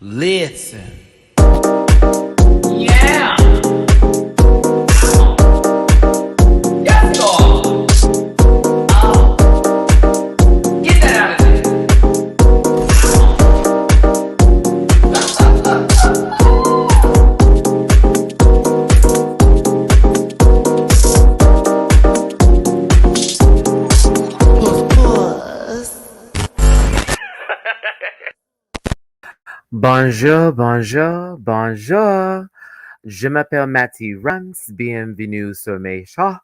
Listen. Yeah. Yes, Lord. Get that out of there. Bonjour, bonjour, bonjour. Je m'appelle Matty Rants. Bienvenue sur mes chats.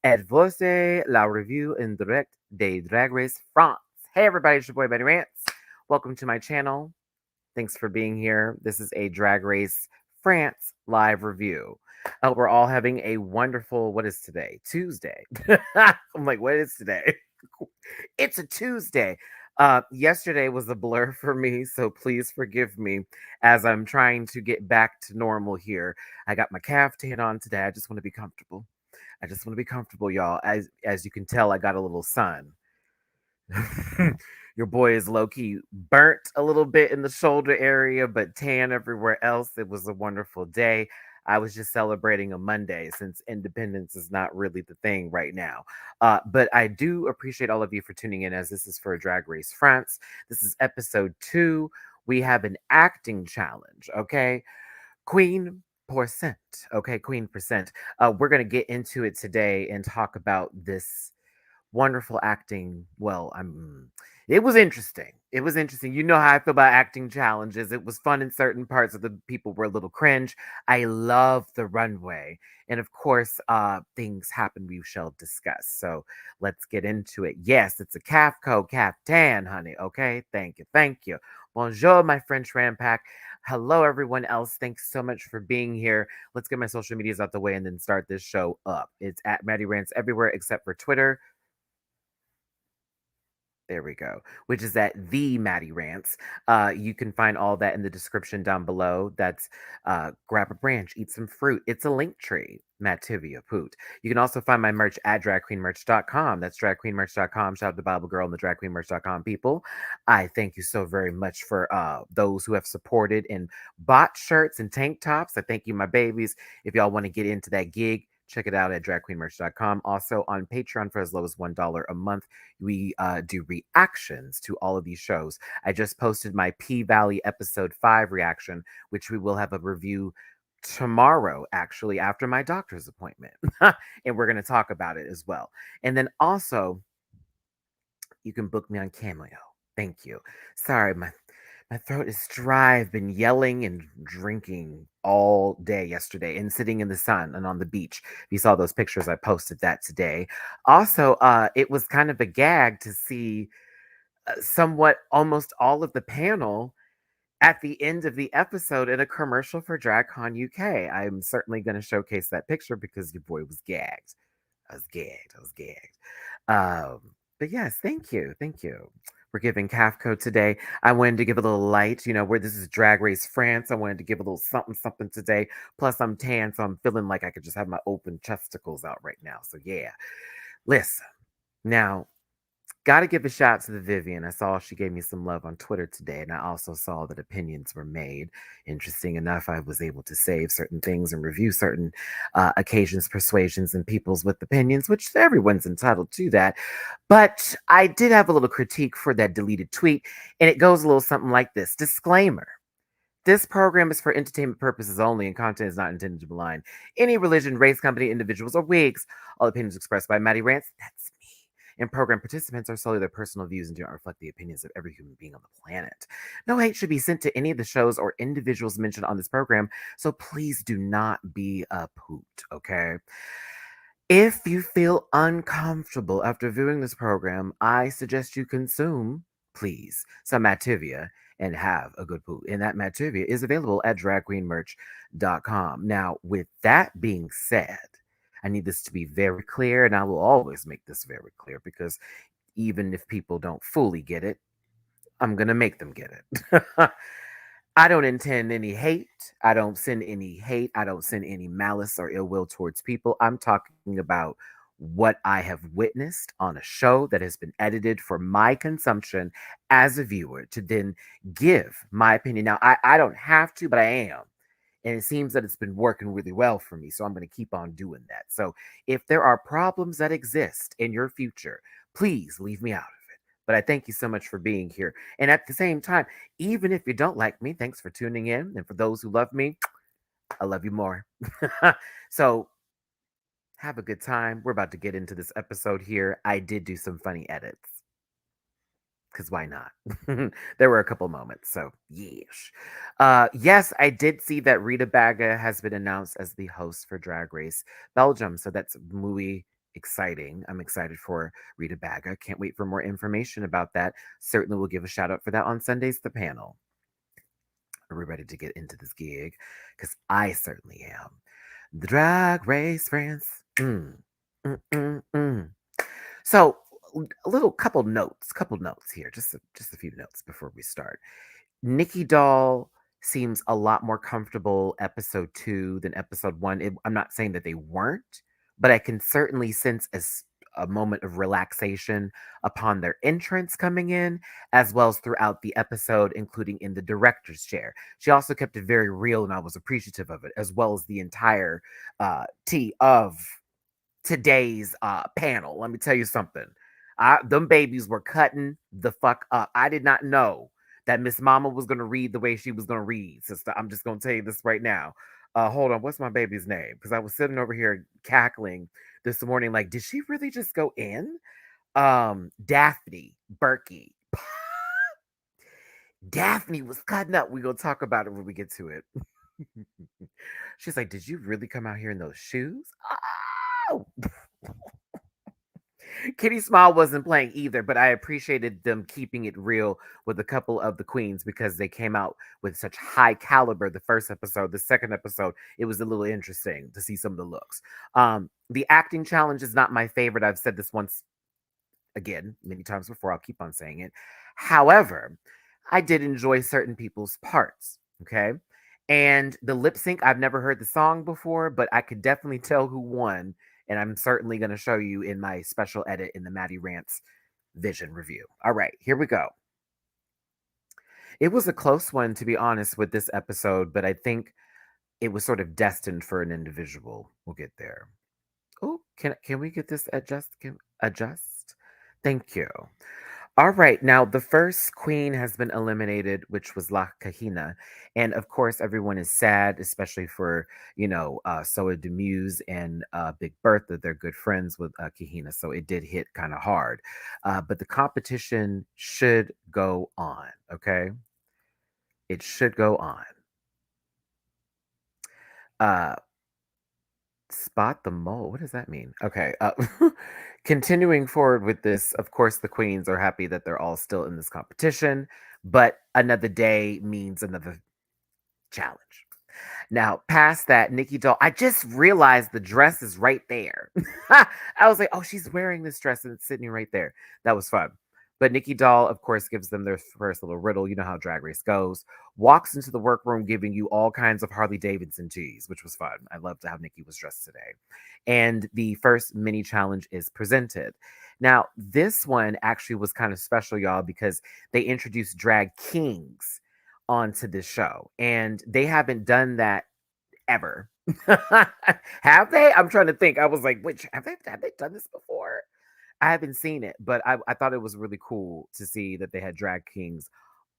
Et voici la review in direct des Drag Race France. Hey everybody, it's your boy Matty Rants. Welcome to my channel. Thanks for being here. This is a Drag Race France live review. We're all having a wonderful, what is today? Tuesday. I'm like, what is today? It's a Tuesday. Yesterday was a blur for me, so please forgive me as I'm trying to get back to normal here. I got my caftan on today. I just want to be comfortable. I just want to be comfortable, y'all. As you can tell, I got a little sun. Your boy is low key burnt a little bit in the shoulder area, but tan everywhere else. It was a wonderful day. I was just celebrating a Monday since independence is not really the thing right now. But I do appreciate all of you for tuning in as this is for Drag Race France. This is episode 2. We have an acting challenge, okay? Queen Percent, okay? Queen Percent. We're going to get into it today and talk about this wonderful acting. Well, it was interesting. It was interesting. You know how I feel about acting challenges. It was fun in certain parts of the people were a little cringe. I love the runway. And of course, things happen we shall discuss. So let's get into it. Yes, it's a caftan, honey. Okay. Thank you. Thank you. Bonjour, my French rampack. Hello, everyone else. Thanks so much for being here. Let's get my social medias out the way and then start this show up. It's at MattyRants everywhere except for Twitter. There we go. Which is at the Matty Rants. You can find all that in the description down below. That's grab a branch, eat some fruit. It's a link tree. Mativia Poot. You can also find my merch at dragqueenmerch.com. That's dragqueenmerch.com. Shout out to Bible Girl and the dragqueenmerch.com people. I thank you so very much for those who have supported and bought shirts and tank tops. I thank you, my babies. If y'all want to get into that gig, check it out at dragqueenmerch.com. Also on Patreon for as low as $1 a month. We do reactions to all of these shows. I just posted my P-Valley episode 5 reaction, which we will have a review tomorrow, actually, after my doctor's appointment. And we're going to talk about it as well. And then also, you can book me on Cameo. Thank you. Sorry, my throat is dry. I've been yelling and drinking all day yesterday and sitting in the sun and on the beach. If you saw those pictures, I posted that today. Also, it was kind of a gag to see somewhat almost all of the panel at the end of the episode in a commercial for DragCon UK. I'm certainly going to showcase that picture because your boy was gagged. I was gagged. I was gagged. But yes, thank you. Thank you. We're giving CAFCO today. I wanted to give a little light, where this is Drag Race France. I wanted to give a little something, something today. Plus, I'm tan, so I'm feeling like I could just have my open chesticles out right now. So, yeah. Listen. Now, got to give a shout out to the Vivian. I saw she gave me some love on Twitter today, and I also saw that opinions were made. Interesting enough, I was able to save certain things and review certain occasions, persuasions, and peoples with opinions, which everyone's entitled to that. But I did have a little critique for that deleted tweet, and it goes a little something like this. Disclaimer. This program is for entertainment purposes only, and content is not intended to malign any religion, race, company, individuals, or wigs. All opinions expressed by Matty Rants, that's me, and program participants are solely their personal views and do not reflect the opinions of every human being on the planet. No hate should be sent to any of the shows or individuals mentioned on this program, so please do not be a poot, okay? If you feel uncomfortable after viewing this program, I suggest you consume, please, some Mativia and have a good poop. And that Mativia is available at dragqueenmerch.com. Now, with that being said, I need this to be very clear, and I will always make this very clear because even if people don't fully get it, I'm going to make them get it. I don't intend any hate. I don't send any hate. I don't send any malice or ill will towards people. I'm talking about what I have witnessed on a show that has been edited for my consumption as a viewer to then give my opinion. Now, I don't have to, but I am. And it seems that it's been working really well for me. So I'm going to keep on doing that. So if there are problems that exist in your future, please leave me out of it. But I thank you so much for being here. And at the same time, even if you don't like me, thanks for tuning in. And for those who love me, I love you more. So have a good time. We're about to get into this episode here. I did do some funny edits because why not? There were a couple moments, so yes. Yes, I did see that Rita Baga has been announced as the host for Drag Race Belgium, so that's muy exciting. I'm excited for Rita Baga. Can't wait for more information about that. Certainly will give a shout out for that on Sundays, the panel. Are we ready to get into this gig? Because I certainly am. The Drag Race friends. Mm. So, a little couple notes here, just a few notes before we start. Nikki Doll seems a lot more comfortable episode 2 than episode 1. I'm not saying that they weren't, but I can certainly sense a moment of relaxation upon their entrance coming in, as well as throughout the episode, including in the director's chair. She also kept it very real, and I was appreciative of it, as well as the entire tea of today's panel. Let me tell you something. Them babies were cutting the fuck up. I did not know that Miss Mama was gonna read the way she was gonna read, sister. I'm just gonna tell you this right now. Hold on, what's my baby's name? Because I was sitting over here cackling this morning, like, did she really just go in? Daphne Berkey. Daphne was cutting up. We're gonna talk about it when we get to it. She's like, did you really come out here in those shoes? Oh, Kitty Smile wasn't playing either, but I appreciated them keeping it real with a couple of the queens because they came out with such high caliber the first episode. The second episode, it was a little interesting to see some of the looks. The acting challenge is not my favorite. I've said this once again many times before. I'll keep on saying it. However, I did enjoy certain people's parts. Okay. And the lip sync, I've never heard the song before, but I could definitely tell who won. And I'm certainly going to show you in my special edit in the Matty Rants Vision review. All right, here we go. It was a close one, to be honest, with this episode, but I think it was sort of destined for an individual. We'll get there. Oh, can we get this adjust? Thank you. All right, now the first queen has been eliminated, which was La Kahina. And of course, everyone is sad, especially for, Soa Demuse and Big Bertha. They're good friends with Kahina, so it did hit kind of hard. But the competition should go on, okay? It should go on. Uh, Spot the mole. What does that mean? Okay. Continuing forward with this, of course, the queens are happy that they're all still in this competition, but another day means another challenge. Now, past that, Nikki Doll, I just realized the dress is right there. I was like, oh, she's wearing this dress and it's sitting right there. That was fun. But Nikki Doll, of course, gives them their first little riddle. You know how Drag Race goes. Walks into the workroom giving you all kinds of Harley Davidson tees, which was fun. I loved how Nikki was dressed today. And the first mini challenge is presented. Now, this one actually was kind of special, y'all, because they introduced drag kings onto this show. And they haven't done that ever. Have they? I'm trying to think. I was like, which have they done this before? I haven't seen it, but I thought it was really cool to see that they had drag kings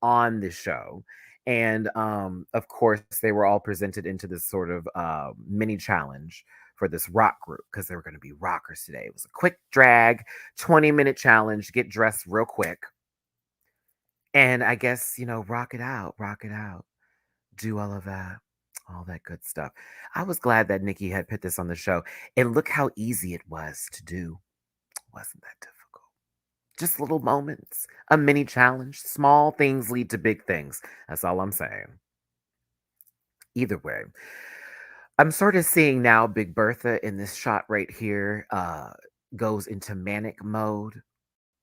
on the show. And of course, they were all presented into this sort of mini challenge for this rock group because they were going to be rockers today. It was a quick drag, 20-minute challenge, get dressed real quick. And I guess, rock it out, do all that good stuff. I was glad that Nikki had put this on the show. And look how easy it was to do. Wasn't that difficult? Just little moments, a mini challenge. Small things lead to big things. That's all I'm saying. Either way, I'm sort of seeing now Big Bertha in this shot right here goes into manic mode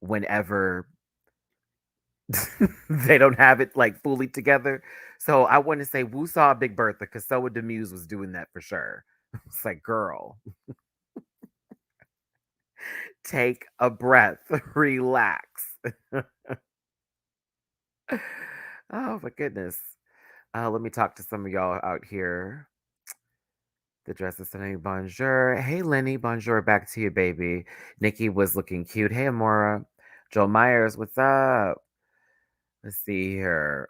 whenever they don't have it like fully together. So I want to say Woo saw Big Bertha because Soa Demuse was doing that for sure. It's like, girl, Take a breath, relax. Oh my goodness. Let me talk to some of y'all out here. The dress is stunning. Bonjour. Hey, Lenny. Bonjour. Back to you, baby. Nikki was looking cute. Hey, Amora. Joel Myers. What's up? Let's see here.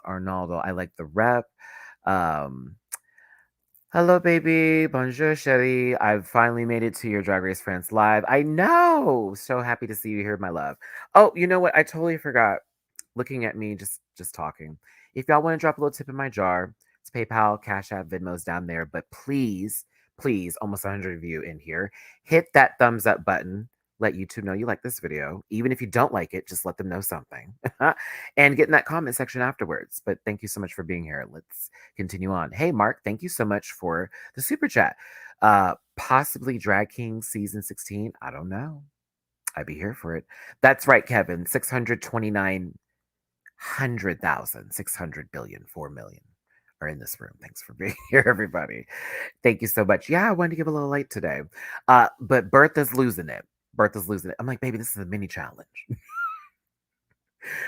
Arnaldo. I like the rep. Um, Hello, baby. Bonjour, Sherry. I've finally made it to your Drag Race France live. I know. So happy to see you here, my love. Oh, you know what? I totally forgot. Looking at me, just talking. If y'all want to drop a little tip in my jar, it's PayPal, Cash App, Venmo's down there. But please, please, almost 100 of you in here, hit that thumbs up button. Let YouTube know you like this video. Even if you don't like it, just let them know something. And get in that comment section afterwards. But thank you so much for being here. Let's continue on. Hey, Mark, thank you so much for the super chat. Possibly Drag King season 16. I don't know. I'd be here for it. That's right, Kevin. 629,000,000, 600 billion, 4 million are in this room. Thanks for being here, everybody. Thank you so much. Yeah, I wanted to give a little light today. But Bertha's losing it. Bertha's losing it. I'm like, baby, this is a mini challenge.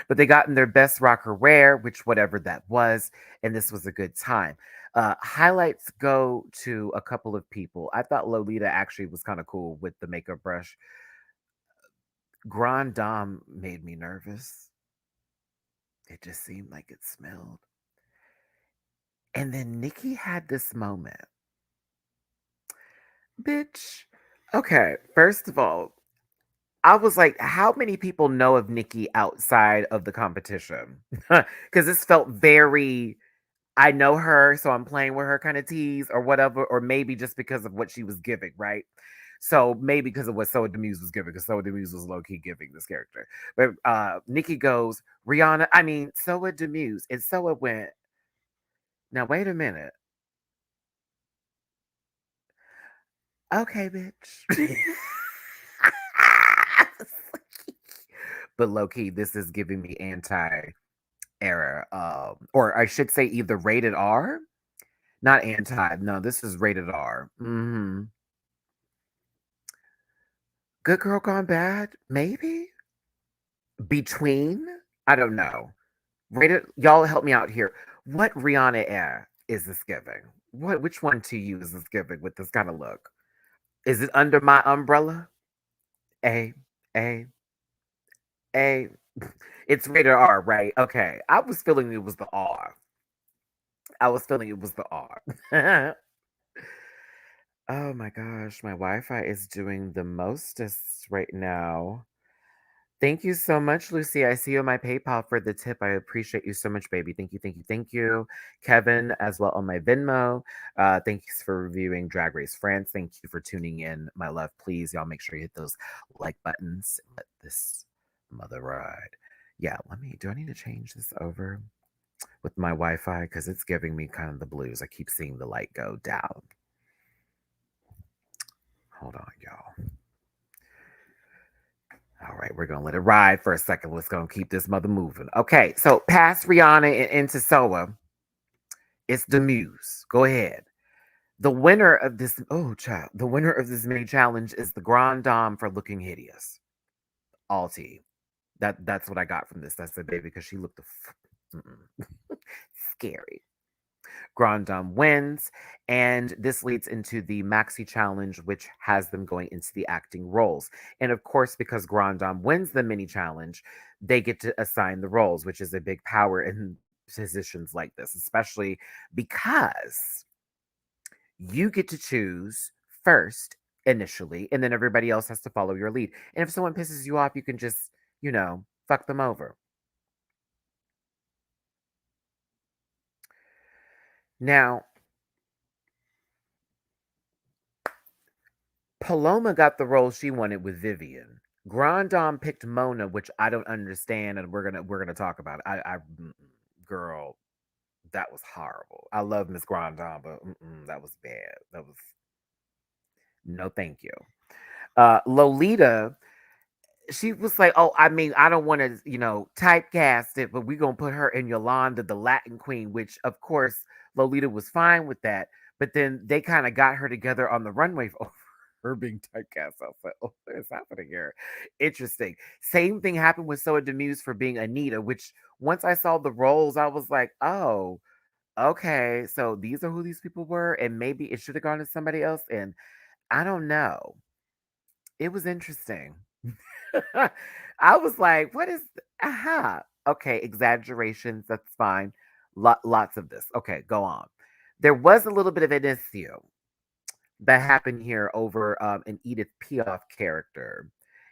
But they got in their best rocker wear, which whatever that was, and this was a good time. Highlights go to a couple of people. I thought Lolita actually was kind of cool with the makeup brush. Grand Dame made me nervous. It just seemed like it smelled. And then Nikki had this moment. Bitch. Okay, first of all, I was like, how many people know of Nikki outside of the competition? Because this felt very, I know her, so I'm playing with her kind of tease or whatever, or maybe just because of what she was giving, right? So maybe because of what Soa Demuse was giving, because Soa Demuse was low key giving this character. But Nikki goes, Rihanna, I mean, Soa Demuse. And Soa went, now wait a minute. Okay, bitch. But low key, this is giving me anti error. Or I should say either rated R, not anti. No, this is rated R. Good girl gone bad, maybe between. I don't know. Rated. Y'all help me out here. What Rihanna air is this giving? What? Which one to you is this giving with this kind of look? Is it under my umbrella? A, A, A. It's rated R, right? Okay. I was feeling it was the R. I was feeling it was the R. Oh my gosh, my Wi-Fi is doing the mostest right now. Thank you so much, Lucy. I see you on my PayPal for the tip. I appreciate you so much, baby. Thank you, thank you, thank you. Kevin, as well on my Venmo. Thanks for reviewing Drag Race France. Thank you for tuning in, my love. Please, y'all make sure you hit those like buttons. Let this mother ride. Yeah, do I need to change this over with my Wi-Fi? Because it's giving me kind of the blues. I keep seeing the light go down. Hold on, y'all. All right, we're gonna let it ride for a second. Let's go keep this mother moving. Okay, so past Rihanna and into Soa, it's the Muse. Go ahead. The winner of this, oh child, the winner of this mini challenge is the Grand Dame for looking hideous. All tea. That's what I got from this. That's the baby because she looked scary. Grand Dame wins, and this leads into the Maxi challenge, which has them going into the acting roles. And of course, because Grand Dame wins the mini challenge, they get to assign the roles, which is a big power in positions like this, especially because you get to choose first initially, and then everybody else has to follow your lead. And if someone pisses you off, you can just, fuck them over. Now, Paloma got the role she wanted with Vivian. Grand Dame picked Mona, which I don't understand, and we're gonna talk about it. Girl, that was horrible. I love Miss Grand Dame, but that was bad. That was no, thank you. Lolita, she was like, "Oh, I mean, I don't want to, typecast it, but we're gonna put her in Yolanda, the Latin Queen," which, of course, Lolita was fine with that. But then they kind of got her together on the runway her being typecast. I was like, oh, what is happening here? Interesting. Same thing happened with Soa Demuse for being Anita, which once I saw the roles, I was like, oh, okay. So these are who these people were, and maybe it should have gone to somebody else. And I don't know. It was interesting. I was like, what is aha? Okay, exaggerations, that's fine. Lots of this. Okay, go on. There was a little bit of an issue that happened here over an Edith Piaf character.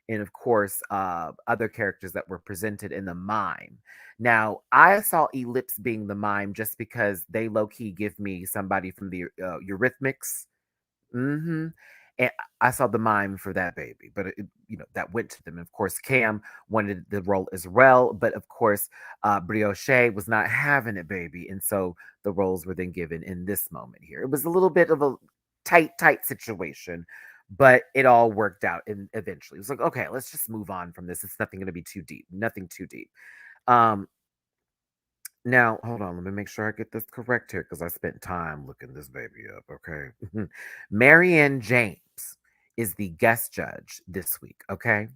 And of course, other characters that were presented in the mime. Now, I saw Ellipse being the mime just because they low key give me somebody from the Eurythmics. Mhm. And I saw the mime for that baby, but that went to them. Of course, Cam wanted the role as well, but of course, Brioche was not having it, baby, and so the roles were then given in this moment here. It was a little bit of a tight situation, but it all worked out, and eventually, it was like, okay, let's just move on from this. It's nothing going to be too deep. Nothing too deep. Um, Now, hold on, let me make sure I get this correct here because I spent time looking this baby up, okay? Marianne James is the guest judge this week, okay?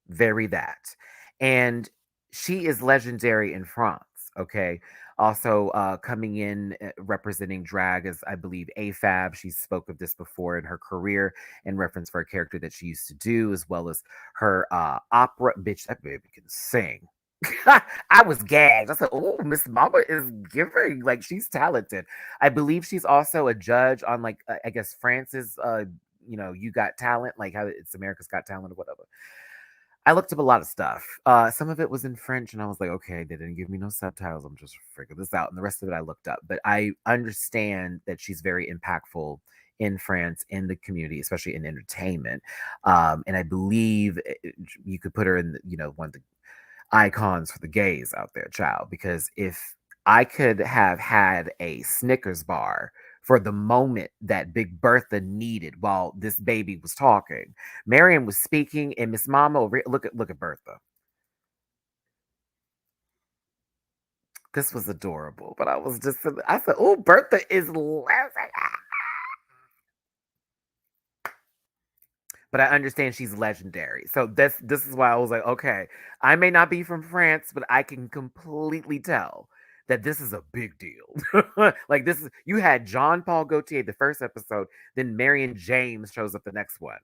Very that. And she is legendary in France, okay? Also, coming in representing drag as I believe AFAB. She spoke of this before in her career in reference for a character that she used to do, as well as her opera. Bitch, that baby can sing. I was gagged. I said, "Oh, Miss Mama is giving. Like she's talented." I believe she's also a judge on like I guess France's You Got Talent, like how it's America's Got Talent or whatever. I looked up a lot of stuff. Some of it was in French, and I was like, okay, they didn't give me no subtitles. I'm just figuring this out. And the rest of it I looked up. But I understand that she's very impactful in France, in the community, especially in entertainment. And I believe you could put her in, one of the icons for the gays out there, child. Because if I could have had a Snickers bar for the moment that Big Bertha needed while this baby was talking, Marion was speaking, and Miss Mama, look at Bertha. This was adorable, but I said, "Oh, Bertha is laughing." But I understand she's legendary. So this is why I was like, okay, I may not be from France, but I can completely tell that this is a big deal. Like this is you had John Paul Gaultier the first episode, then Marion James shows up the next one.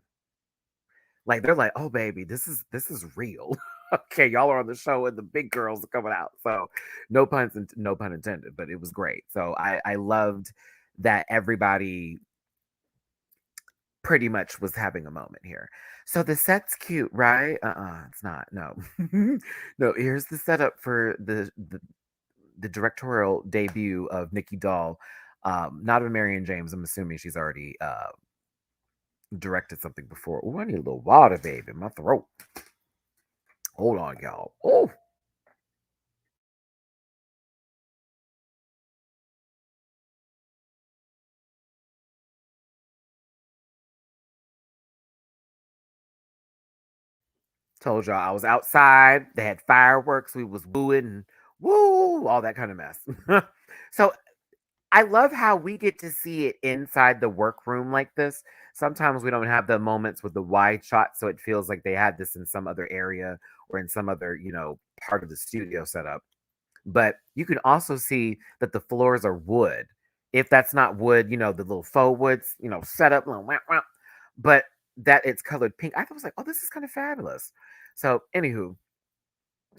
Like they're like, oh baby, this is real. Okay, y'all are on the show and the big girls are coming out. So no pun intended, but it was great. So I loved that everybody pretty much was having a moment here. So the set's cute, right? It's not. No. No, here's the setup for the directorial debut of Nikki Doll. Not of Marion James. I'm assuming she's already directed something before. Oh, I need a little water, baby. My throat. Hold on, y'all. Oh, told y'all I was outside. They had fireworks. We was wooing and woo, all that kind of mess. So I love how we get to see it inside the workroom like this. Sometimes we don't have the moments with the wide shot, so it feels like they had this in some other area or in some other, part of the studio setup. But you can also see that the floors are wood. If that's not wood, the little faux woods, set up, little wah, wah, but that it's colored pink. I was like, oh, this is kind of fabulous. So, anywho,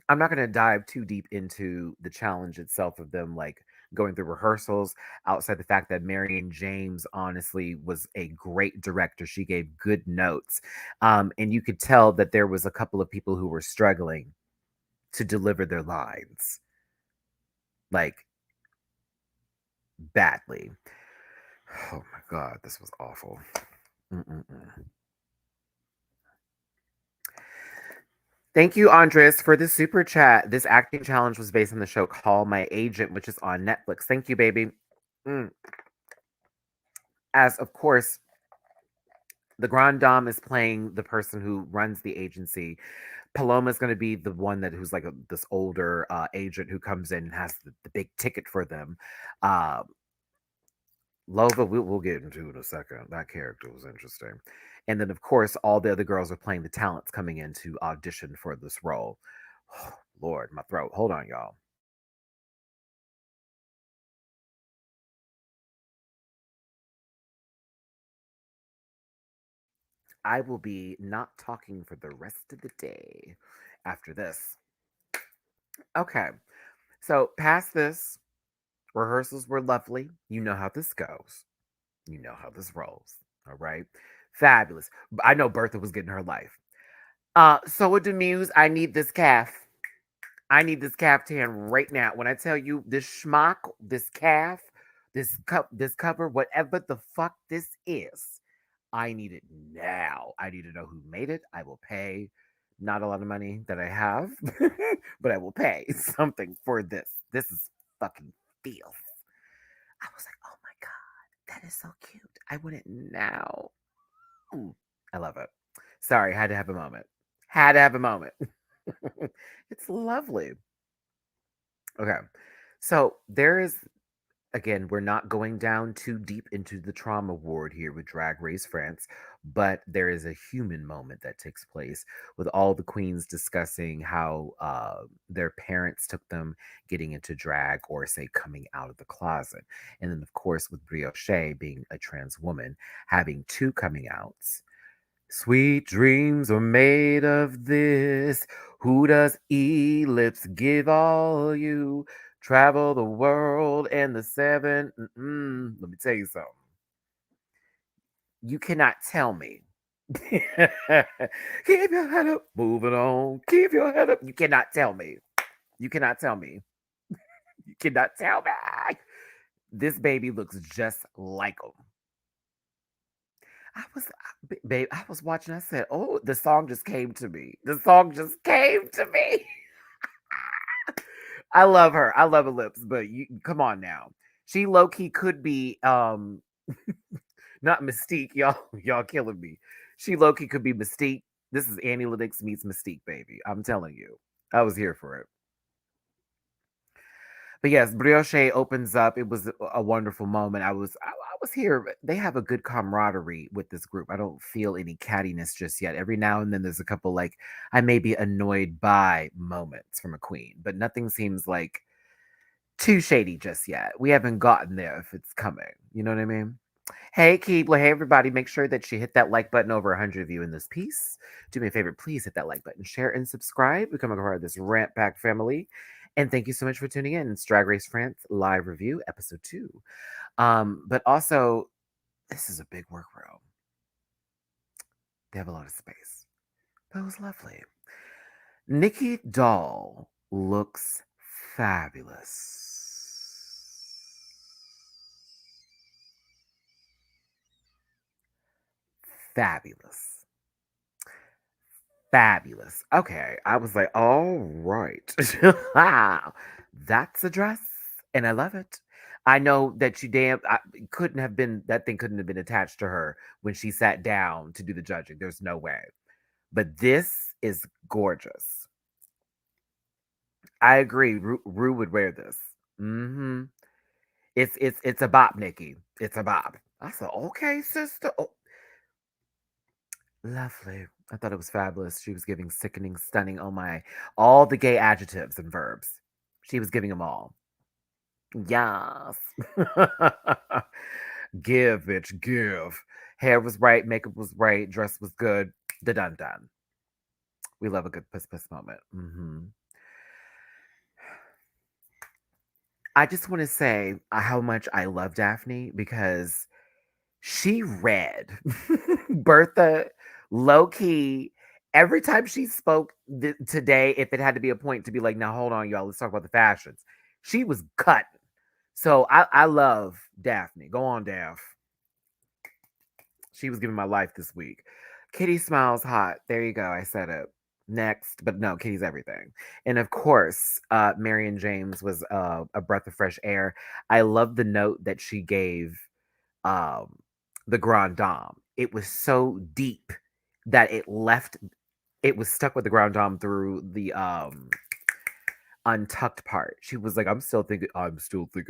I'm not going to dive too deep into the challenge itself of them like going through rehearsals outside the fact that Marion James honestly was a great director. She gave good notes. And you could tell that there was a couple of people who were struggling to deliver their lines like badly. Oh my God, this was awful. Mm-mm-mm. Thank you, Andres, for the super chat. This acting challenge was based on the show Call My Agent, which is on Netflix. Thank you, baby. Mm. As of course, the Grand Dame is playing the person who runs the agency. Paloma is going to be the one who's like this older agent who comes in and has the big ticket for them. Uh, Lova, we'll get into in a second. That character was interesting. And then, of course, all the other girls are playing the talents coming in to audition for this role. Lord, my throat. Hold on, y'all. I will be not talking for the rest of the day after this. Okay, so past this, rehearsals were lovely. You know how this goes. You know how this rolls. All right. Fabulous. I know Bertha was getting her life. So a Demuse, I need this calf. I need this caftan right now. When I tell you this schmuck, this calf, this cover, whatever the fuck this is, I need it now. I need to know who made it. I will pay not a lot of money that I have, but I will pay something for this. This is fucking filth. I was like, oh my God, that is so cute. I want it now. Ooh, I love it. Sorry, had to have a moment. Had to have a moment. It's lovely. Okay. So there is, again, we're not going down too deep into the trauma ward here with Drag Race France, but there is a human moment that takes place with all the queens discussing how their parents took them getting into drag or, say, coming out of the closet. And then, of course, with Brioche being a trans woman, having two coming outs. Sweet dreams are made of this. Who does Ellipse give all you? Travel the world and the seven. Let me tell you something. You cannot tell me. Keep your head up. Moving on. Keep your head up. You cannot tell me. You cannot tell me. You cannot tell me. This baby looks just like him. I was, babe, I was watching. I said, "Oh, the song just came to me. The song just came to me." I love her. I love Ellipse, but you come on now. She low key could be not Mystique, y'all. Y'all killing me. She low key could be Mystique. This is Annie Lennox meets Mystique, baby. I'm telling you. I was here for it. But yes, Brioche opens up. It was a wonderful moment. I was here. They have a good camaraderie with this group. I don't feel any cattiness just yet. Every now and then there's a couple like I may be annoyed by moments from a queen, but nothing seems like too shady just yet. We haven't gotten there if it's coming. You know what I mean? Hey, Keebler. Hey, everybody. Make sure that you hit that like button. Over 100 of you in this piece. Do me a favor. Please hit that like button, share, and subscribe. Become a part of this rant pack family. And thank you so much for tuning in. It's Drag Race France live review, episode 2. But also, this is a big workroom. They have a lot of space. That was lovely. Nikki Doll looks fabulous. Fabulous. Fabulous. Okay. I was like, all right. Wow. That's a dress. And I love it. I know that couldn't have been, that thing couldn't have been attached to her when she sat down to do the judging. There's no way. But this is gorgeous. I agree. Rue would wear this. Hmm. It's a bop, Nikki. It's a bop. I said, okay, sister. Oh, lovely. I thought it was fabulous. She was giving sickening, stunning, oh my, all the gay adjectives and verbs. She was giving them all. Yes. Give, bitch, give. Hair was right, makeup was right, dress was good. The done done. We love a good puss puss moment. I just want to say how much I love Daphne because she read Bertha low key. Every time she spoke today, if it had to be a point to be like, now hold on, y'all, let's talk about the fashions, she was cutting. So I love Daphne. Go on, Daph. She was giving my life this week. Kitty smiles hot. There you go. I said it. Next, but no, Kitty's everything. And of course, Marion James was a breath of fresh air. I love the note that she gave um, the Grand Dame. It was so deep that it was stuck with the Grand Dame through the untucked part. She was like, I'm still thinking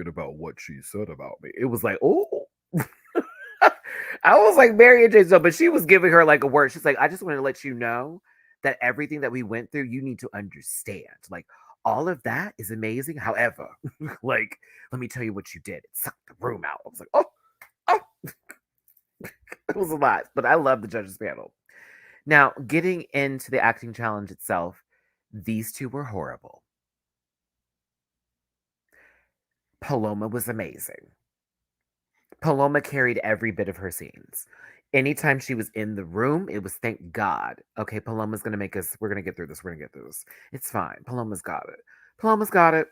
about what she said about me. It was like, oh. I was like, Mary and J. So, but she was giving her like a word. She's like, I just wanted to let you know that everything that we went through, you need to understand. Like, all of that is amazing. However, like, let me tell you what you did. It sucked the room out. I was like, oh, it was a lot. But I love the judges panel. Now, getting into the acting challenge itself, these two were horrible. Paloma was amazing. Paloma carried every bit of her scenes. Anytime she was in the room, it was thank God. Okay, Paloma's gonna make us, we're gonna get through this, we're gonna get through this. It's fine. Paloma's got it. Paloma's got it.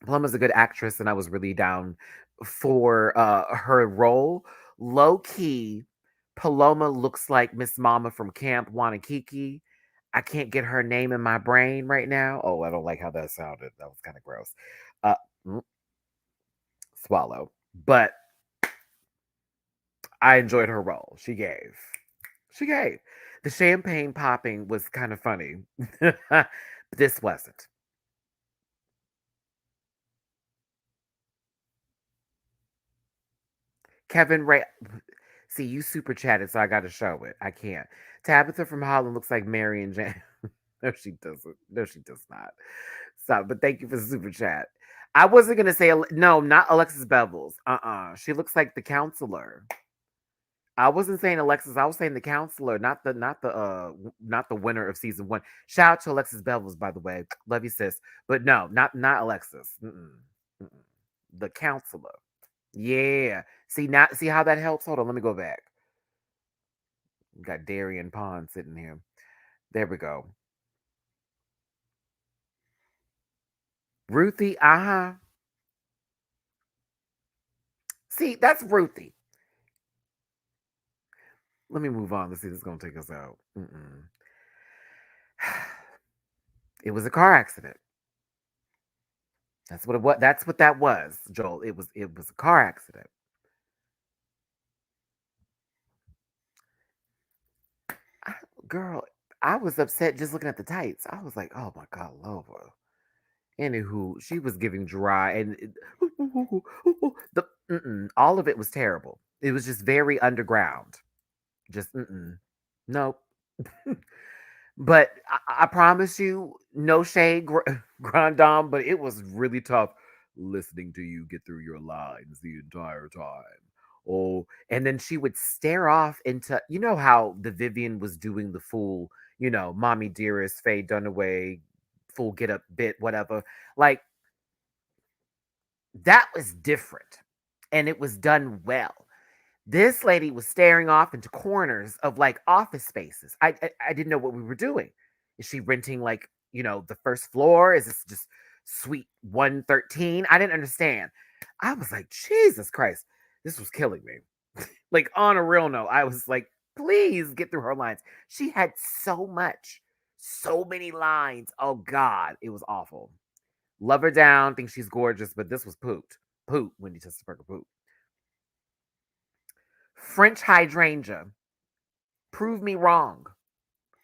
Paloma's a good actress, and I was really down for her role. Low key, Paloma looks like Miss Mama from Camp Wanakiki. I can't get her name in my brain right now. Oh, I don't like how that sounded. That was kind of gross. Uh, mm, swallow. But I enjoyed her role. She gave. She gave. The champagne popping was kind of funny. But this wasn't. Kevin Ray. See, you super chatted, so I got to show it. I can't. Tabitha from Holland looks like Mary and Jane. No, she doesn't. No, she does not. Stop. But thank you for the super chat. I wasn't gonna say no, not Alexis Bevels. She looks like the counselor. I wasn't saying Alexis. I was saying the counselor, not the winner of season 1. Shout out to Alexis Bevels, by the way. Love you, sis. But no, not Alexis. Mm-mm. The counselor. Yeah. See how that helps. Hold on, let me go back. We got Darian Pond sitting here. There we go. Ruthie. See, that's Ruthie. Let me move on. Let's see. This is gonna take us out. It was a car accident. That's what it was. That's what that was, Joel. It was a car accident. I, girl, I was upset just looking at the tights. I was like, oh my god, Lova. Anywho, she was giving dry and all of it was terrible. It was just very underground. Just nope. But I promise you, no shade, Grand Dame, but it was really tough listening to you get through your lines the entire time. Oh, and then she would stare off into, you know how the Vivian was doing the fool, Mommy Dearest, Faye Dunaway, full get up bit, whatever. Like, that was different. And it was done well. This lady was staring off into corners of like office spaces. I didn't know what we were doing. Is she renting like, the first floor? Is this just suite 113? I didn't understand. I was like, Jesus Christ, this was killing me. Like, on a real note, I was like, please get through her lines. She had so much, so many lines. Oh God, it was awful. Love her down, think she's gorgeous, but this was pooped. Poop, Wendy Chesterberger poop. French hydrangea. Prove me wrong.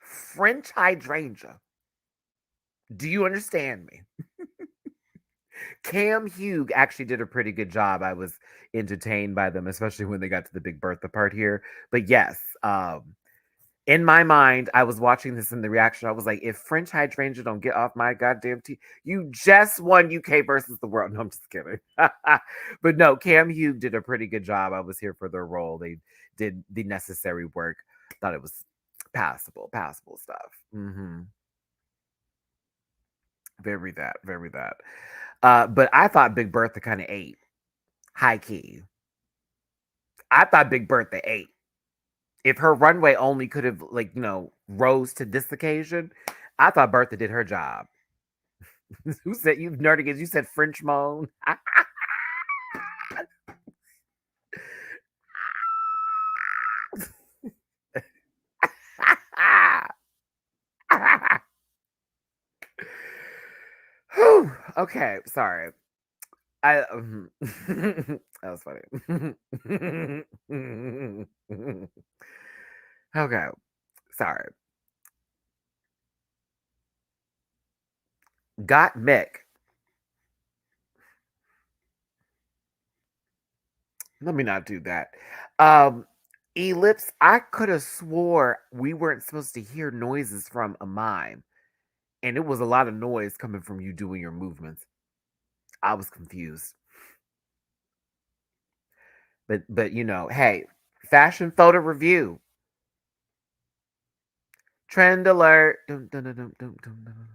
French hydrangea. Do you understand me? Cam Hugh actually did a pretty good job. I was entertained by them, especially when they got to the Big Bertha part here. But yes, in my mind, I was watching this in the reaction. I was like, if French hydrangea don't get off my goddamn teeth, you just won UK versus the world. No, I'm just kidding. But no, Cam Hugh did a pretty good job. I was here for their role. They did the necessary work. Thought it was passable stuff. Very that. But I thought Big Bertha kind of ate. High key. I thought Big Bertha ate. If her runway only could have, like, rose to this occasion, I thought Bertha did her job. Who said you nerdy? You said French moan. Whew, okay, sorry. I that was funny. Okay, sorry. Got Mick. Let me not do that. Ellipse, I could have swore we weren't supposed to hear noises from a mime. And it was a lot of noise coming from you doing your movements. I was confused. But hey, fashion photo review. Trend alert. Dum, dum, dum, dum, dum, dum, dum.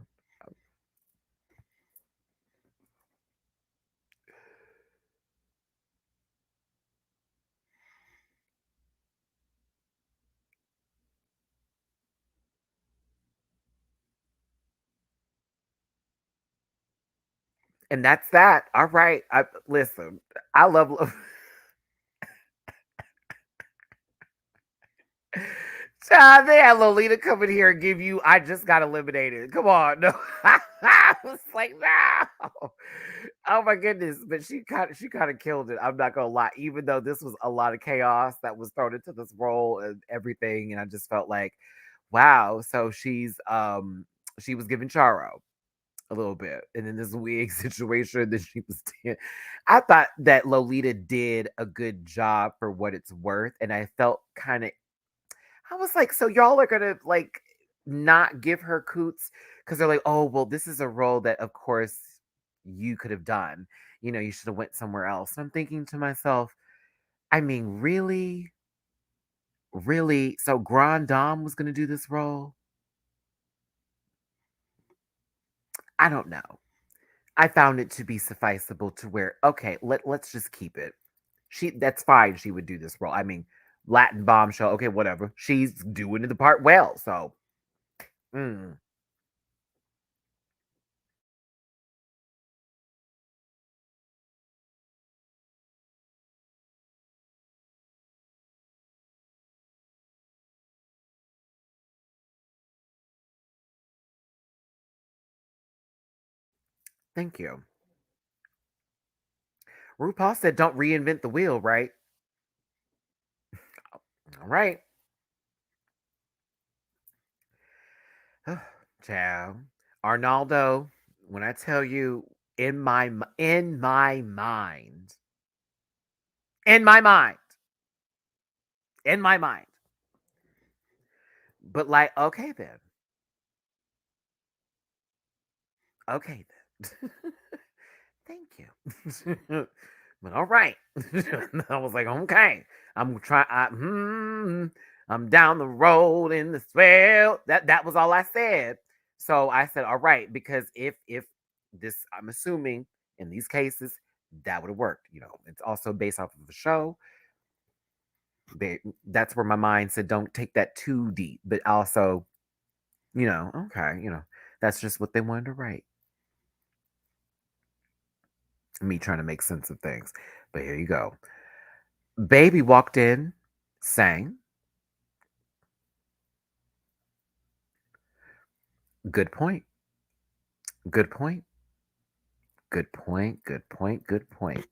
And that's that. All right. I listen. I love Child, they had Lolita come in here and give you I just got eliminated. Come on. No. I was like, no. Oh my goodness. But she kind of killed it. I'm not gonna lie. Even though this was a lot of chaos that was thrown into this role and everything. And I just felt like, wow. So she was giving Charo a little bit. And in this wig situation that she was in. I thought that Lolita did a good job for what it's worth. And I felt kind of I was like, so y'all are gonna like not give her coots because they're like, oh well, this is a role that of course you could have done. You should have went somewhere else. And I'm thinking to myself, I mean, really, really. So Grand Dame was gonna do this role. I don't know. I found it to be sufficeable to where okay, let's just keep it. That's fine. She would do this role. I mean, Latin bombshell. Okay, whatever. She's doing the part well. So. Mm, thank you. RuPaul said, "Don't reinvent the wheel." Right? All right. Ciao. Arnaldo, when I tell you in my mind, in my mind, but like, okay then, thank you. But all right, I was like, okay, I'm trying. I'm down the road in the swell. That was all I said. So I said, all right, because if this, I'm assuming in these cases that would have worked. It's also based off of a show. That's where my mind said, don't take that too deep. But also, okay, that's just what they wanted to write. Me trying to make sense of things. But here you go. Baby walked in, sang. Good point. Good point. Good point. Good point. Good point.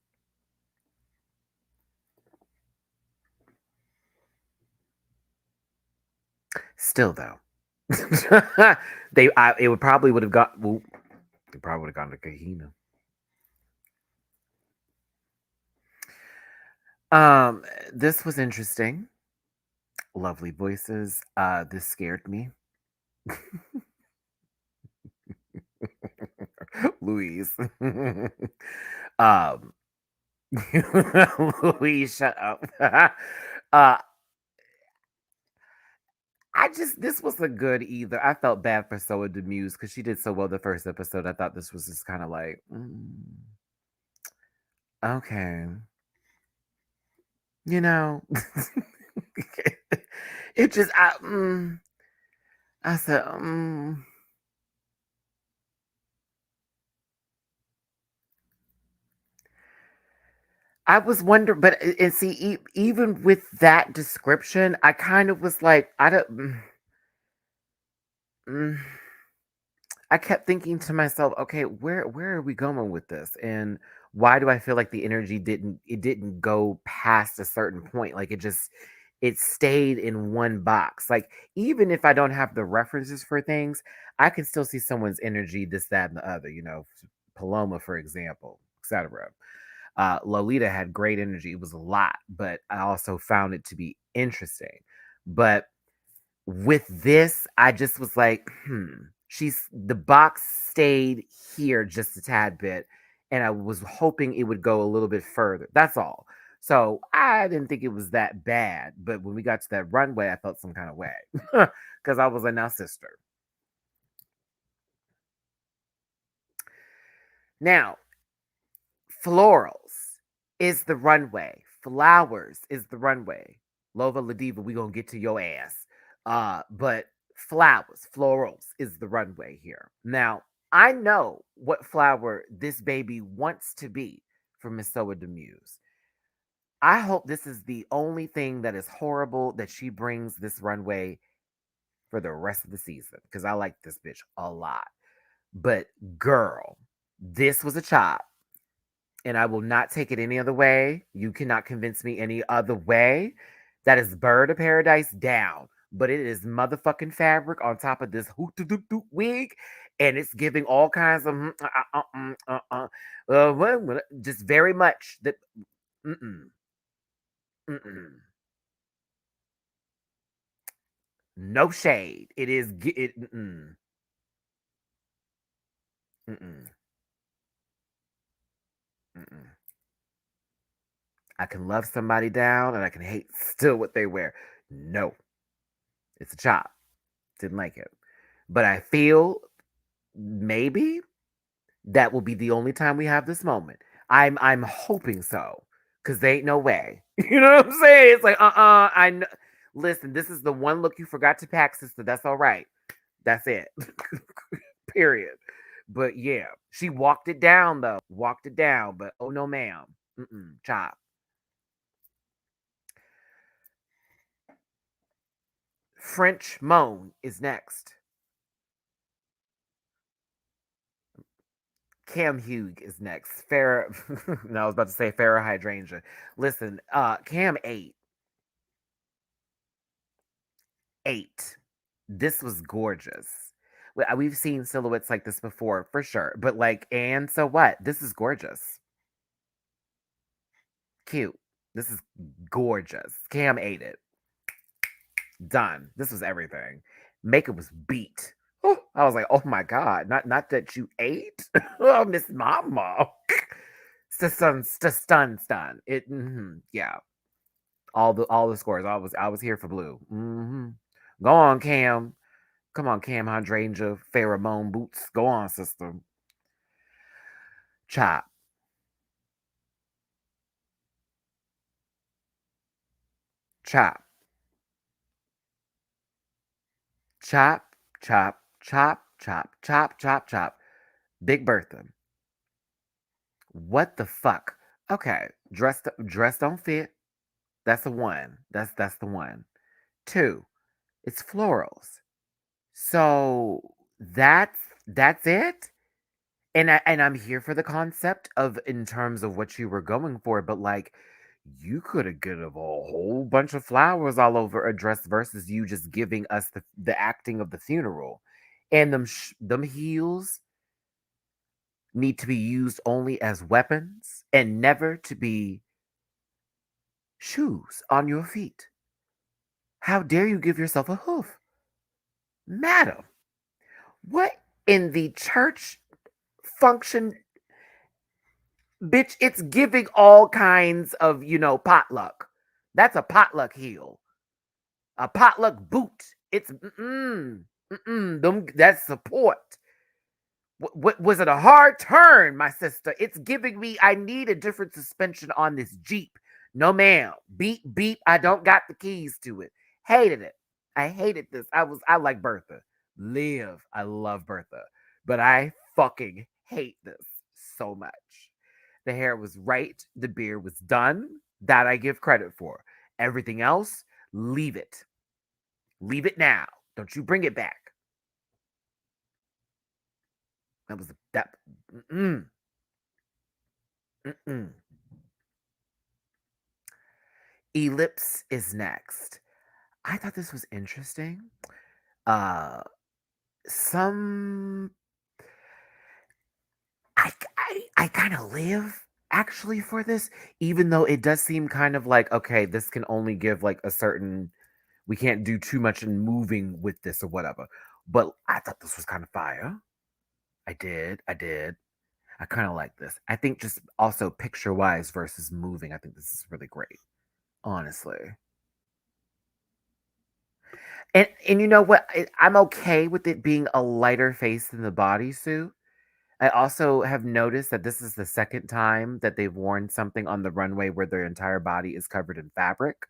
Still though, it would probably would have got. Well, they probably would have gone to Kahina. This was interesting. Lovely voices. This scared me. Louise. um, Louise, shut up. uh, this was a good either. I felt bad for Soa Demuse because she did so well the first episode. I thought this was just kind of like, okay, you know, it just I said I was wondering, but and see, even with that description, I kind of was like, I don't. Mm, I kept thinking to myself, okay, where are we going with this? And why do I feel like the energy didn't go past a certain point? Like it stayed in one box. Like even if I don't have the references for things, I can still see someone's energy, this, that, and the other, Paloma, for example, etc. Lolita had great energy. It was a lot, but I also found it to be interesting. But with this, I just was like, the box stayed here just a tad bit, and I was hoping it would go a little bit further. That's all. So I didn't think it was that bad. But when we got to that runway, I felt some kind of way. Because I was like, now, sister. Now, florals is the runway. Flowers is the runway. Lova Ladiva, we gonna get to your ass. But flowers, florals is the runway here. Now, I know what flower this baby wants to be for Miss Soa Demuse. I hope this is the only thing that is horrible that she brings this runway for the rest of the season. Because I like this bitch a lot. But girl, this was a chop. And I will not take it any other way. You cannot convince me any other way. That is Bird of Paradise down. But it is motherfucking fabric on top of this wig. And it's giving all kinds of just very much that mm-mm, mm-mm. No shade. It is it mm-mm, mm-mm, mm-mm. I can love somebody down and I can hate still what they wear. No, it's a chop. Didn't like it. But I feel maybe that will be the only time we have this moment. I'm hoping so. Cause there ain't no way. You know what I'm saying? It's like, I know. Listen, this is the one look you forgot to pack, sister. That's all right. That's it. Period. But yeah, she walked it down though. Walked it down, but oh no, ma'am. Chop. French moan is next. Cam Hugh is next. Farrah, no, I was about to say Farrah Hydrangea. Listen, Cam 8. This was gorgeous. We've seen silhouettes like this before, for sure. But like, and so what? This is gorgeous. Cute. This is gorgeous. Cam ate it. Done. This was everything. Makeup was beat. I was like, oh my god, not that you ate, oh Miss Mama. Stun. It, yeah. All the scores. I was here for blue. Go on, Cam. Come on, Cam Hydrangea, pheromone boots. Go on, sister. Chop, chop, chop, chop, chop, chop, chop, chop, chop. Big Bertha. What the fuck? Okay, dress don't fit. That's the one. That's the one. Two, it's florals. So that's it. And I'm here for the concept of in terms of what you were going for, but like you could have given a whole bunch of flowers all over a dress versus you just giving us the acting of the funeral. And them heels need to be used only as weapons and never to be shoes on your feet. How dare you give yourself a hoof? Madam, what in the church function? Bitch, it's giving all kinds of, potluck. That's a potluck heel. A potluck boot. It's that's support. What was it a hard turn, my sister? It's giving me I need a different suspension on this Jeep. No ma'am. Beep beep. I don't got the keys to it. Hated it. I hated this. I like Bertha. Live. I love Bertha. But I fucking hate this so much. The hair was right. The beard was done. That I give credit for. Everything else, leave it. Leave it now. Don't you bring it back. That was that. Mm-mm, mm-mm. Ellipse is next. I thought this was interesting. Uh, some I kind of live actually for this, even though it does seem kind of like, okay, this can only give like a certain, we can't do too much in moving with this or whatever. But I thought this was kind of fire. I did. I kind of like this. I think just also picture wise versus moving, I think this is really great, honestly. And you know what? I'm okay with it being a lighter face than the bodysuit. I also have noticed that this is the second time that they've worn something on the runway where their entire body is covered in fabric,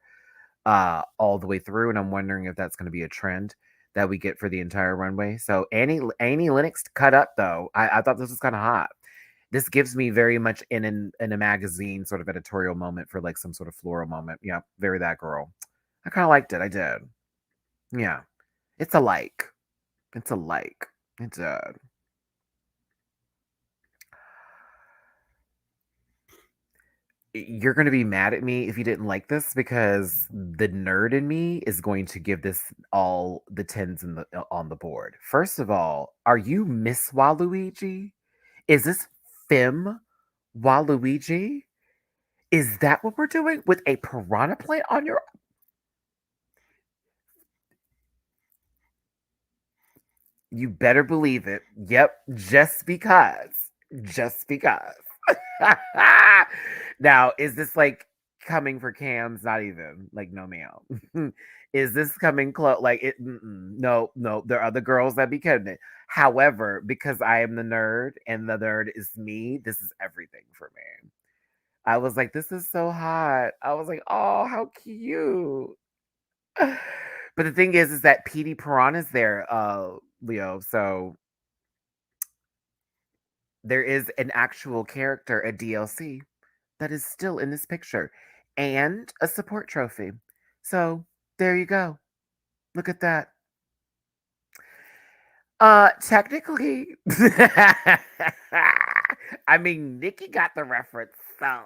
all the way through, and I'm wondering if that's going to be a trend that we get for the entire runway. So Annie Lennox cut up though. I thought this was kind of hot. This gives me very much in a magazine sort of editorial moment for like some sort of floral moment. Yeah, very that girl. I kind of liked it. I did. Yeah, it's a like. It's a like. It did. You're going to be mad at me if you didn't like this because the nerd in me is going to give this all the tens in the on the board. First of all, are you Miss Waluigi? Is this Fem Waluigi? Is that what we're doing with a piranha plant on your? You better believe it. Yep, just because. Just because. Now, is this like coming for cams? Not even like no ma'am. Is this coming close? Like it? No, no. There are other girls that be cutting it. However, because I am the nerd and the nerd is me, this is everything for me. I was like, this is so hot. I was like, oh, how cute. But the thing is that Petey Piranha's there, Leo. So there is an actual character, a DLC, that is still in this picture, and a support trophy. So there you go. Look at that. Technically, I mean, Nikki got the reference, so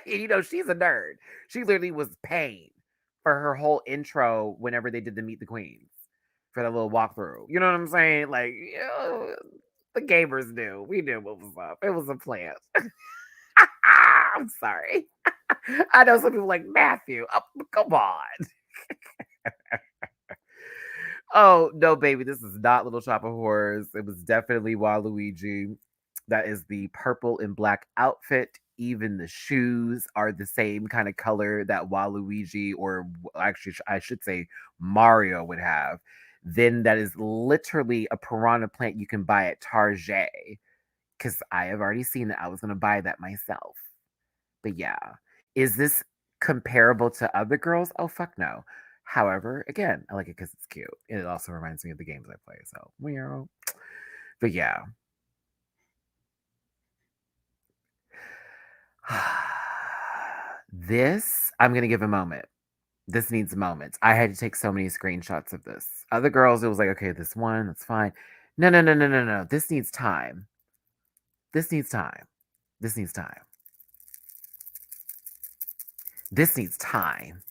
you know she's a nerd. She literally was paying for her whole intro whenever they did the Meet the Queens for that little walkthrough. You know what I'm saying? Like, you know, the gamers knew. We knew what was up. It was a plan. I'm sorry. I know some people like Matthew. Oh, come on. Oh no, baby, this is not Little Shop of Horrors. It was definitely Waluigi. That is the purple and black outfit. Even the shoes are the same kind of color that Waluigi, or actually, I should say Mario, would have. Then that is literally a piranha plant you can buy at Target. Because I have already seen it. I was going to buy that myself. But yeah, is this comparable to other girls? Oh, fuck no. However, again, I like it because it's cute. It also reminds me of the games I play. So, meow. But yeah. This, I'm going to give a moment. This needs moments. I had to take so many screenshots of this. Other girls, it was like, okay, this one, that's fine. No, no, no, no, no, no. This needs time. This needs time. This needs time. This needs time.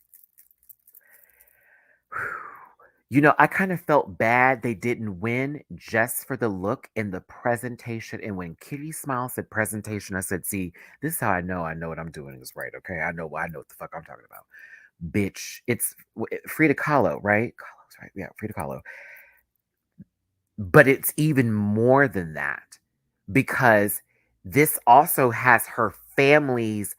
You know, I kind of felt bad they didn't win just for the look and the presentation. And when Kitty Smile said presentation, I said, see, this is how I know what I'm doing is right. Okay. I know what the fuck I'm talking about. Bitch. It's Frida Kahlo, right? Kahlo's right. Yeah, Frida Kahlo. But it's even more than that because this also has her family's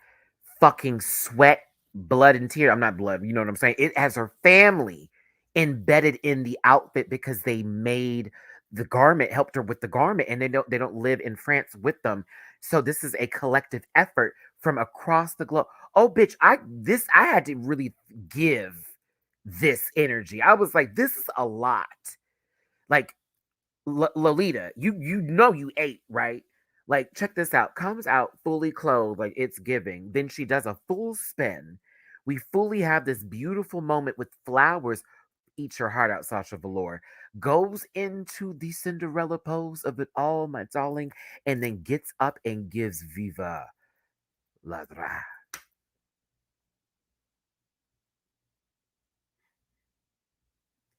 fucking sweat, blood, and tear. I'm not blood, you know what I'm saying? It has her family embedded in the outfit because they made the garment, helped her with the garment, and they don't live in France with them. So this is a collective effort from across the globe. Oh, bitch, I had to really give this energy. I was like, this is a lot. Like Lolita, you know you ate, right? Like, check this out. Comes out fully clothed, like it's giving. Then she does a full spin. We fully have this beautiful moment with flowers. Eat your heart out, Sasha Velour. Goes into the Cinderella pose of it all, my darling, and then gets up and gives Viva la Dra.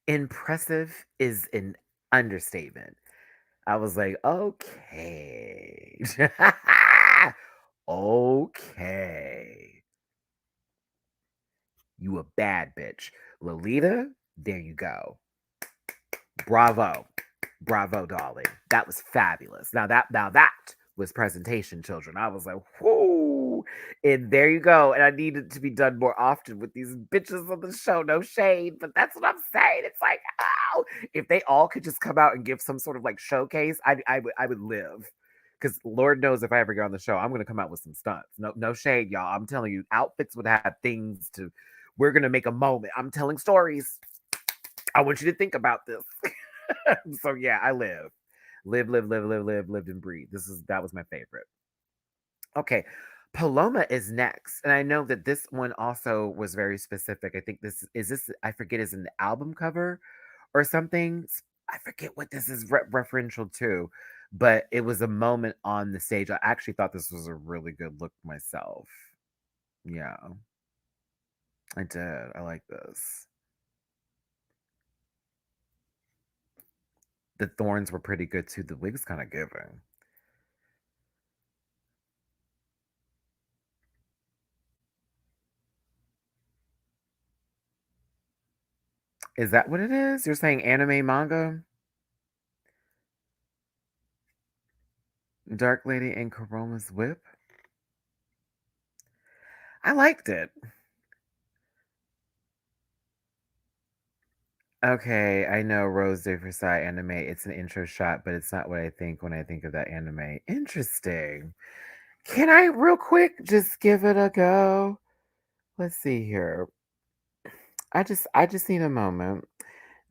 Impressive is an understatement. I was like, okay. Okay. You a bad bitch. Lolita, there you go. Bravo. Bravo, darling. That was fabulous. Now that was presentation, children. I was like, whoo. And there you go. And I need it to be done more often with these bitches on the show. No shade, but that's what I'm saying. It's like, oh, if they all could just come out and give some sort of like showcase, I would live. Because Lord knows if I ever get on the show, I'm gonna come out with some stunts. No shade, y'all. I'm telling you, outfits would have things to. We're gonna make a moment. I'm telling stories. I want you to think about this. So yeah, I lived and breathe. That was my favorite. Okay, Paloma is next, and I know that this one also was very specific. I think this I forget is an album cover or something. I forget what this is referential to, but it was a moment on the stage. I actually thought this was a really good look myself. Yeah, I did. I like this. The thorns were pretty good too. The wig's kind of giving. Is that what it is? You're saying anime manga? Dark Lady and Corona's Whip? I liked it. Okay, I know Rose de Versailles anime. It's an intro shot, but it's not what I think when I think of that anime. Interesting. Can I real quick just give it a go? Let's see here. I just need a moment.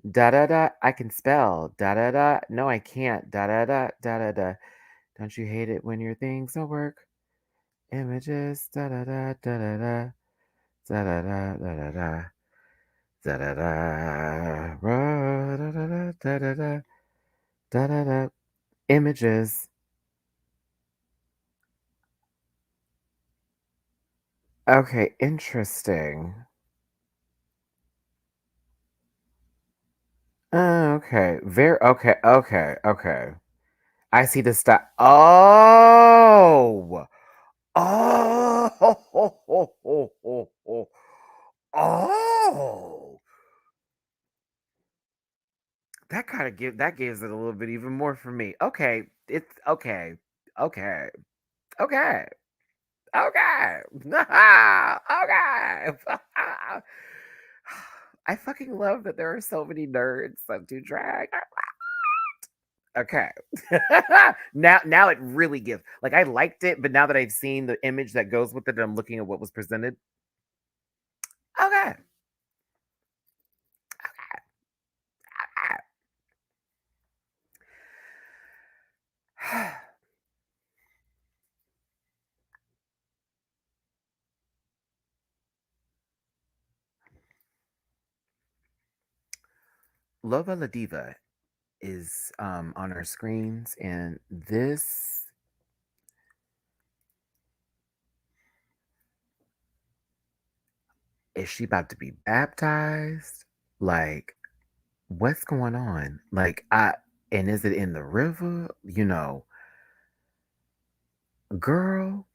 Da da da. I can spell. Da da da. No, I can't. Da da da da da da. Don't you hate it when your things don't work? Images. Da da da da da da. Da da da da da da. Da da da. Da da da da da da. Da da da. Images. Okay, interesting. Okay, very okay, okay, okay. I see the style. Oh, oh, oh. That gives it a little bit even more for me. Okay, it's okay, okay, okay, okay, okay. I fucking love that there are so many nerds that do drag. Okay. Now it really gives. Like I liked it, but now that I've seen the image that goes with it, and I'm looking at what was presented. Okay. Okay. Lova La Diva is on our screens, and this is she about to be baptized? Like, what's going on? Like, and is it in the river? Girl,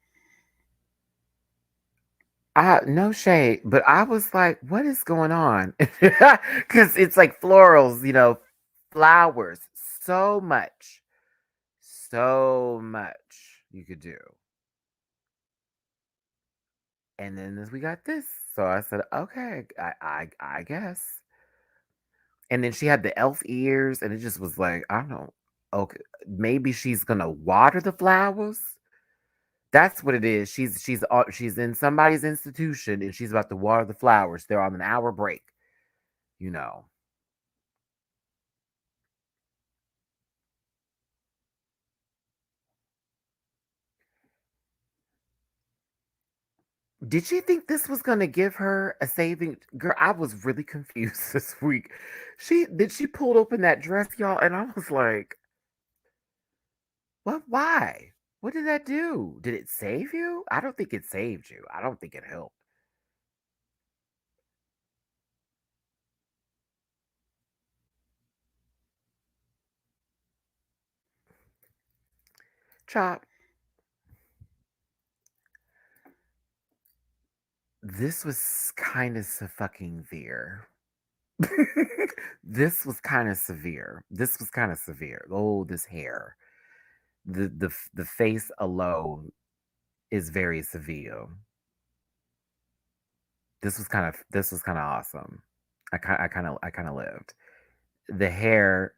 no shade, but I was like, what is going on? Because it's like florals, flowers, so much, so much you could do. And then we got this. So I said, okay, I guess. And then she had the elf ears, and it just was like, I don't know. Okay, maybe she's gonna water the flowers. That's what it is. She's in somebody's institution, and she's about to water the flowers. They're on an hour break. You know. Did she think this was gonna give her a saving? Girl, I was really confused this week. She pulled open that dress, y'all, and I was like, what? Why? What did that do? Did it save you? I don't think it saved you. I don't think it helped. Chop. This was kind of fucking severe. This was kind of severe. This was kind of severe. Oh, this hair. The face alone is very severe. This was kind of awesome. I kind of lived. The hair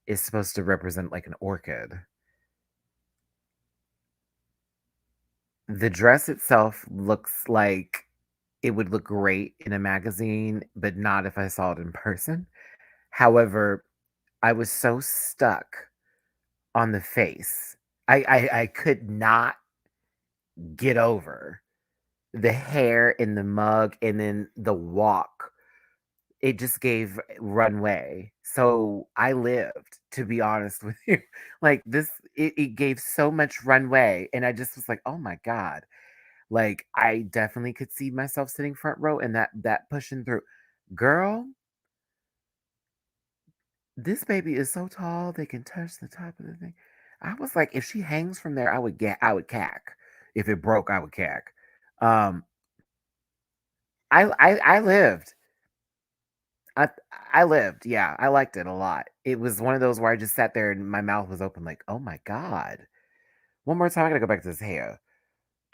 is supposed to represent like an orchid. The dress itself looks like it would look great in a magazine, but not if I saw it in person. However, I was so stuck on the face. I could not get over the hair in the mug and then the walk. It just gave runway. So I lived, to be honest with you. Like this, it gave so much runway. And I just was like, oh my God. Like I definitely could see myself sitting front row and that pushing through. Girl, this baby is so tall they can touch the top of the thing. I was like, if she hangs from there, I would cack. If it broke, I would cack. Um, I lived. I I lived. Yeah, I liked it a lot. It was one of those where I just sat there and my mouth was open, like, oh my God. One more time, I gotta go back to this hair.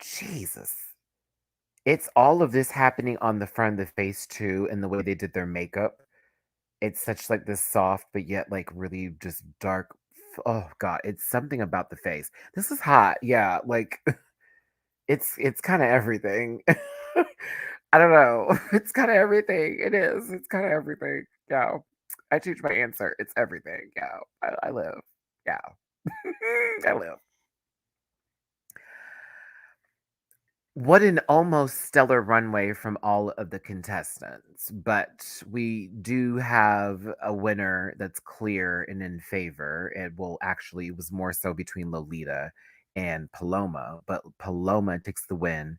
Jesus. It's all of this happening on the front of the face too, and the way they did their makeup. It's such like this soft, but yet like really just dark. Oh God, it's something about the face. This is hot. Yeah, like it's kind of everything. I don't know. It's kind of everything. It is. It's kind of everything. Yeah. I changed my answer. It's everything. Yeah. I live. Yeah. I live. What an almost stellar runway from all of the contestants, but we do have a winner that's clear and in favor. It was more so between Lolita and Paloma, but Paloma takes the win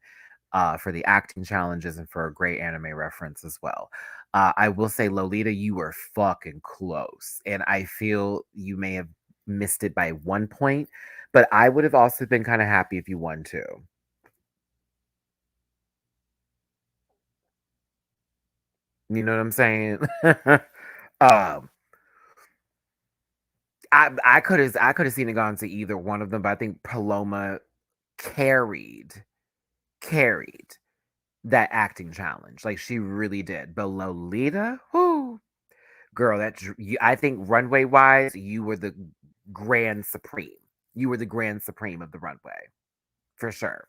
for the acting challenges and for a great anime reference as well. I will say, Lolita, you were fucking close, and I feel you may have missed it by 1 point, but I would have also been kind of happy if you won too. You know what I'm saying? um, I could have seen it gone to either one of them, but I think Paloma carried carried that acting challenge. Like she really did. But Lolita, whoo, girl, I think runway wise, you were the grand supreme. You were the grand supreme of the runway for sure.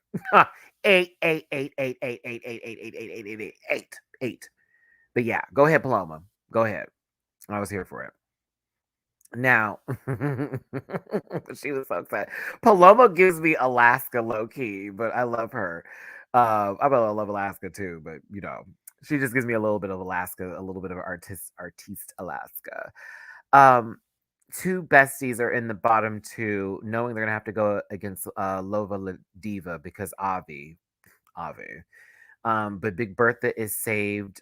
Eight, eight, eight, eight, eight, eight, eight, eight, eight, eight, eight, eight, eight, eight, eight. But yeah, go ahead, Paloma. Go ahead. I was here for it. Now, she was so excited. Paloma gives me Alaska low key, but I love her. I love Alaska too, but she just gives me a little bit of Alaska, a little bit of artiste Alaska. Um, Two besties are in the bottom two, knowing they're gonna have to go against Lova La Diva because Avi. But Big Bertha is saved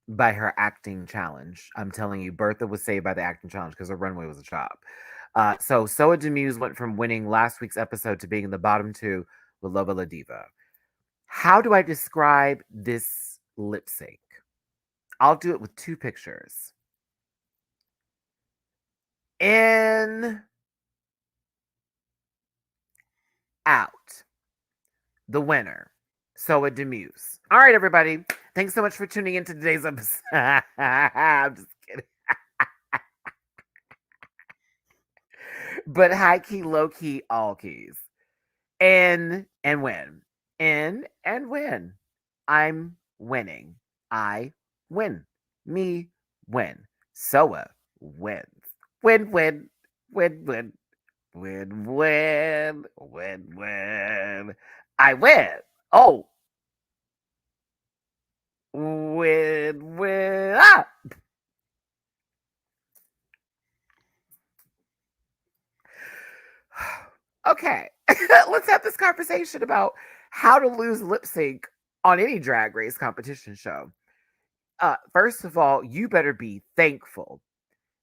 by her acting challenge. I'm telling you, Bertha was saved by the acting challenge because her runway was a chop. So Soa Demuse went from winning last week's episode to being in the bottom two with Lova La Diva. How do I describe this lip sync? I'll do it with two pictures. In, out. The winner, Soa Demuse. All right, everybody. Thanks so much for tuning into today's episode. I'm just kidding. But high key, low key, all keys. In and win. In and win. I'm winning. I win. Me win. Soa wins. Win, win, win, win, win, win, win, win. I win. Oh, win, win. Ah! Okay, let's have this conversation about how to lose lip sync on any drag race competition show. First of all, you better be thankful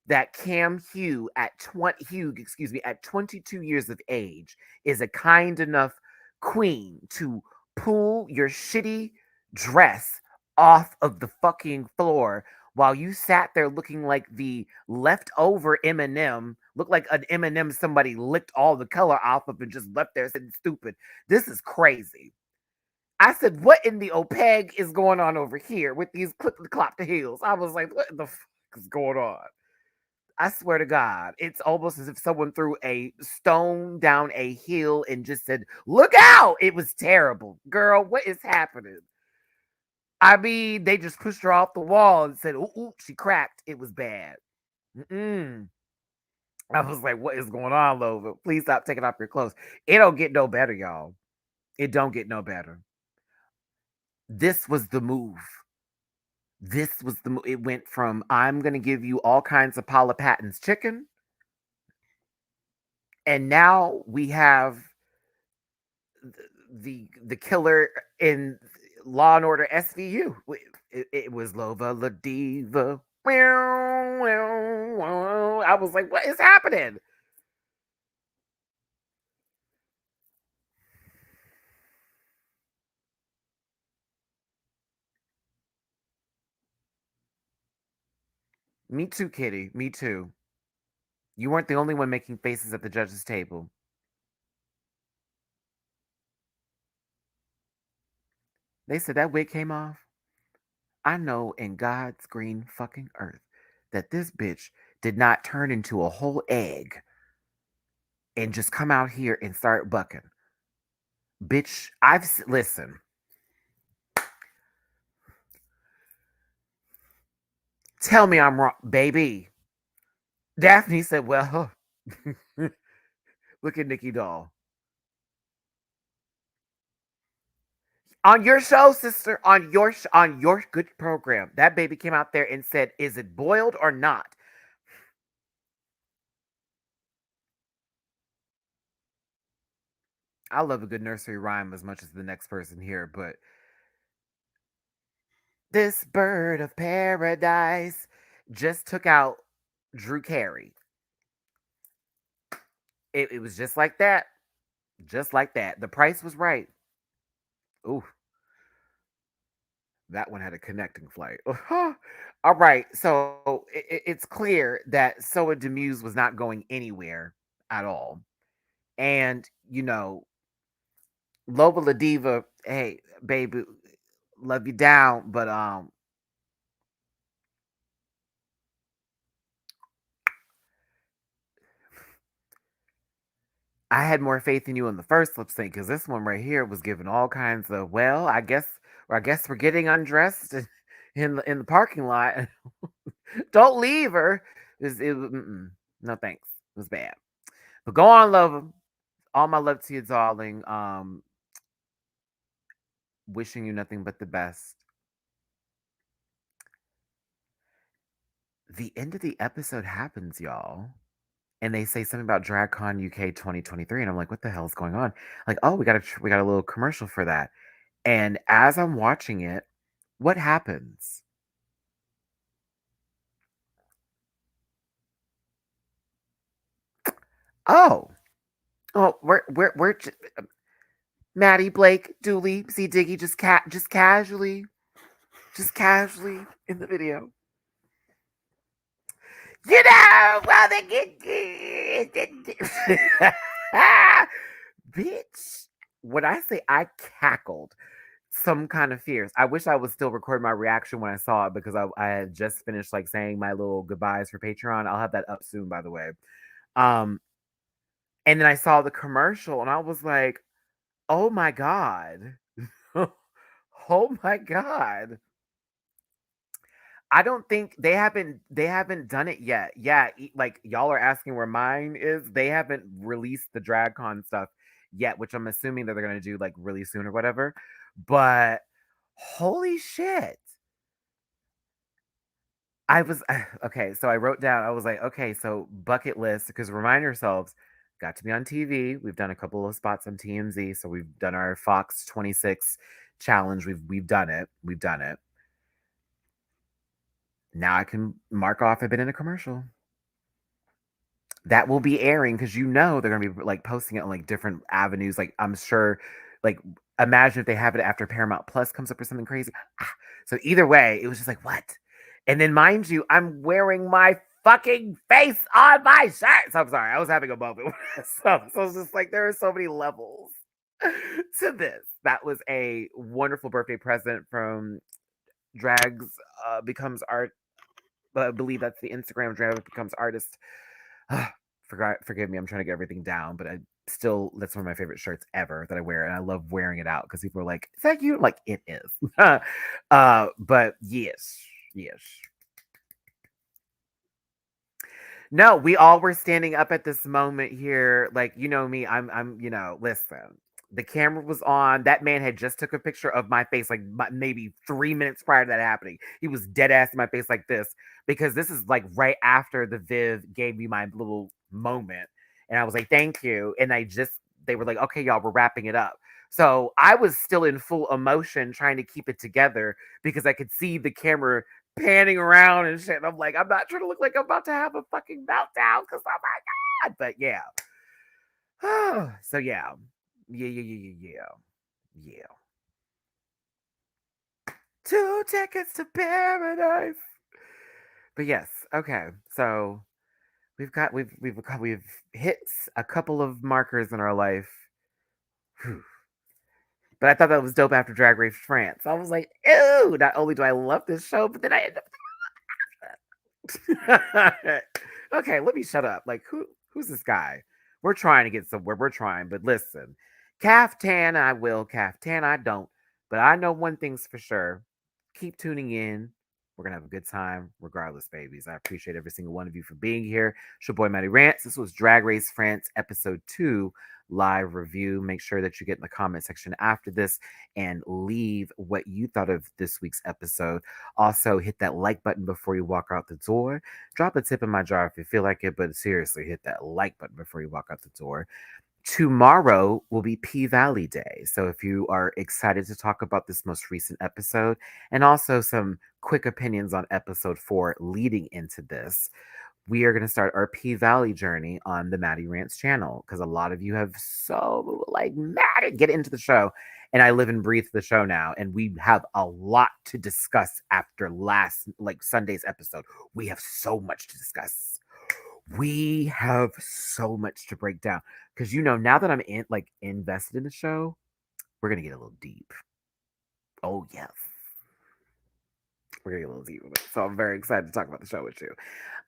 that Hugh, excuse me, at 22 years of age, is a kind enough queen to pull your shitty dress off of the fucking floor while you sat there looking like the leftover M&M, looked like an M&M somebody licked all the color off of and just left there sitting stupid. This is crazy. I said, what in the OPEG is going on over here with these clip the clop the heels? I was like, what the fuck is going on? I swear to God, it's almost as if someone threw a stone down a hill and just said, look out. It was terrible. Girl, what is happening? I mean, they just pushed her off the wall and said, ooh, ooh, she cracked. It was bad. Mm-mm. I was like, what is going on, Lova? Please stop taking off your clothes. It don't get no better, y'all. It don't get no better. This was the move. This was the move. It went from I'm going to give you all kinds of Paula Patton's chicken. And now we have the killer in Law and Order SVU. It was Lova La Diva. I was like, what is happening? Me too, Kitty. Me too. You weren't the only one making faces at the judge's table. They said that wig came off. I know in God's green fucking earth that this bitch did not turn into a whole egg and just come out here and start bucking. Bitch, listen. Tell me I'm wrong, baby. Daphne said, "Well, look at Nikki Doll on your show, sister. On your good program, that baby came out there and said, "Is it boiled or not?" I love a good nursery rhyme as much as the next person here, but this bird of paradise just took out Drew Carey. It was just like that. Just like that. The price was right. Ooh, that one had a connecting flight. All right. So it's clear that Soa Demuse was not going anywhere at all. And, Loba Ladiva, hey, baby, love you down, but I had more faith in you in the first lip sync because this one right here was giving all kinds of, well, I guess we're getting undressed in the parking lot. Don't leave her. No thanks. It was bad. But go on, love him. All my love to you, darling. Wishing you nothing but the best. The end of the episode happens, y'all. And they say something about DragCon UK 2023, and I'm like, what the hell is going on? Like, oh, we got a little commercial for that. And as I'm watching it, what happens? Oh, we're Maddie, Blake, Dooley, C Diggy, just casually in the video. Well, they get bitch. When I say I cackled, some kind of fierce. I wish I was still recording my reaction when I saw it because I had just finished like saying my little goodbyes for Patreon. I'll have that up soon, by the way. Um, and then I saw the commercial and I was like, oh my God. Oh my God. I don't think they haven't done it yet. Yeah, like y'all are asking where mine is. They haven't released the DragCon stuff yet, which I'm assuming that they're gonna do like really soon or whatever. But holy shit. I was okay, so I wrote down, I was like, okay, so bucket list, because remind yourselves, got to be on TV. We've done a couple of spots on TMZ, so we've done our Fox 26 challenge. We've done it. We've done it. Now I can mark off I've been in a commercial. That will be airing because they're gonna be like posting it on like different avenues. Like I'm sure, like imagine if they have it after Paramount Plus comes up or something crazy. So either way, it was just like, what? And then mind you, I'm wearing my fucking face on my shirt. So I'm sorry, I was having a moment. So it's just like there are so many levels to this. That was a wonderful birthday present from Drags Becomes Art. I believe that's the Instagram. Drags Becomes Artist. Forgive me, I'm trying to get everything down, but that's one of my favorite shirts ever that I wear, and I love wearing it out because people are like, "Is that you?" I'm like, it is. But yes. No, we all were standing up at this moment here. Like, you know me, listen. The camera was on. That man had just took a picture of my face, like maybe 3 minutes prior to that happening. He was dead ass in my face like this because this is like right after the Viv gave me my little moment, and I was like, "Thank you." And they were like, "Okay, y'all, we're wrapping it up." So I was still in full emotion, trying to keep it together because I could see the camera panning around and shit. And I'm like, I'm not trying to look like I'm about to have a fucking meltdown because oh my god. But yeah. So yeah. Yeah. 2 tickets to paradise. But yes, okay. So we've hit a couple of markers in our life. Whew. But I thought that was dope after Drag Race France. I was like, ew, not only do I love this show, but then I end up okay, let me shut up. Like, who's this guy? We're trying to get somewhere. We're trying, but listen, caftan I will, caftan I don't. But I know one thing's for sure. Keep tuning in. We're gonna have a good time, regardless, babies. I appreciate every single one of you for being here. It's your boy Matty Rants. This was Drag Race France episode 2 live review. Make sure that you get in the comment section after this and leave what you thought of this week's episode. Also, hit that like button before you walk out the door. Drop a tip in my jar if you feel like it, but seriously, hit that like button before you walk out the door. Tomorrow will be P Valley Day. So if you are excited to talk about this most recent episode and also some quick opinions on episode 4 leading into this, we are going to start our P Valley journey on the Matty Rants channel because a lot of you have so like Matty get into the show, and I live and breathe the show now, and we have a lot to discuss after last like Sunday's episode. We have so much to discuss. We have so much to break down because now that I'm invested in the show, we're gonna get a little deep. Oh yes, we're gonna get a little deep with it. So I'm very excited to talk about the show with you.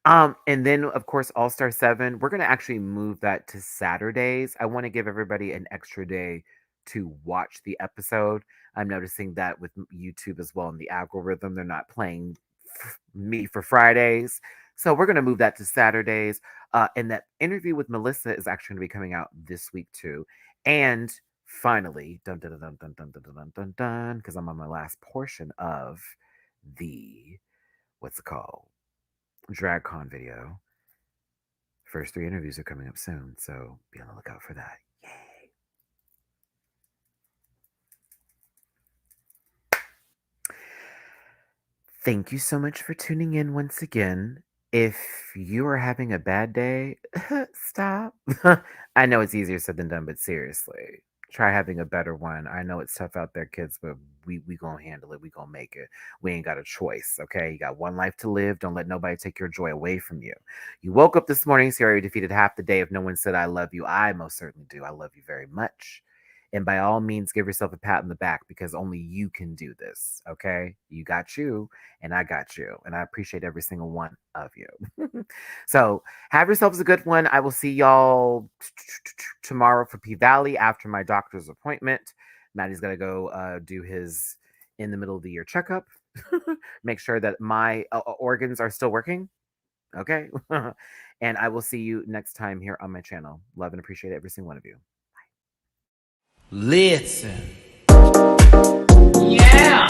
And then of course All Star 7, we're gonna actually move that to Saturdays. I want to give everybody an extra day to watch the episode. I'm noticing that with YouTube as well in the algorithm, they're not playing me for Fridays. So we're gonna move that to Saturdays. And that interview with Melissa is actually gonna be coming out this week too. And finally, dun dun dun dun dun dun dun dun dun, because I'm on my last portion of the what's it called? DragCon video. First 3 interviews are coming up soon, so be on the lookout for that. Yay. Thank you so much for tuning in once again. If you are having a bad day, stop. I know it's easier said than done, but seriously, try having a better one. I know it's tough out there, kids, but we gonna handle it. We gonna make it. We ain't got a choice, okay? You got one life to live. Don't let nobody take your joy away from you. You woke up this morning, so you already defeated half the day. If no one said I love you, I most certainly do. I love you very much. And by all means, give yourself a pat on the back because only you can do this, okay? You got you, and I got you. And I appreciate every single one of you. So have yourselves a good one. I will see y'all tomorrow for P Valley after my doctor's appointment. Maddie's going to go do his in the middle of the year checkup. Make sure that my organs are still working. Okay. And I will see you next time here on my channel. Love and appreciate every single one of you. Listen. Yeah.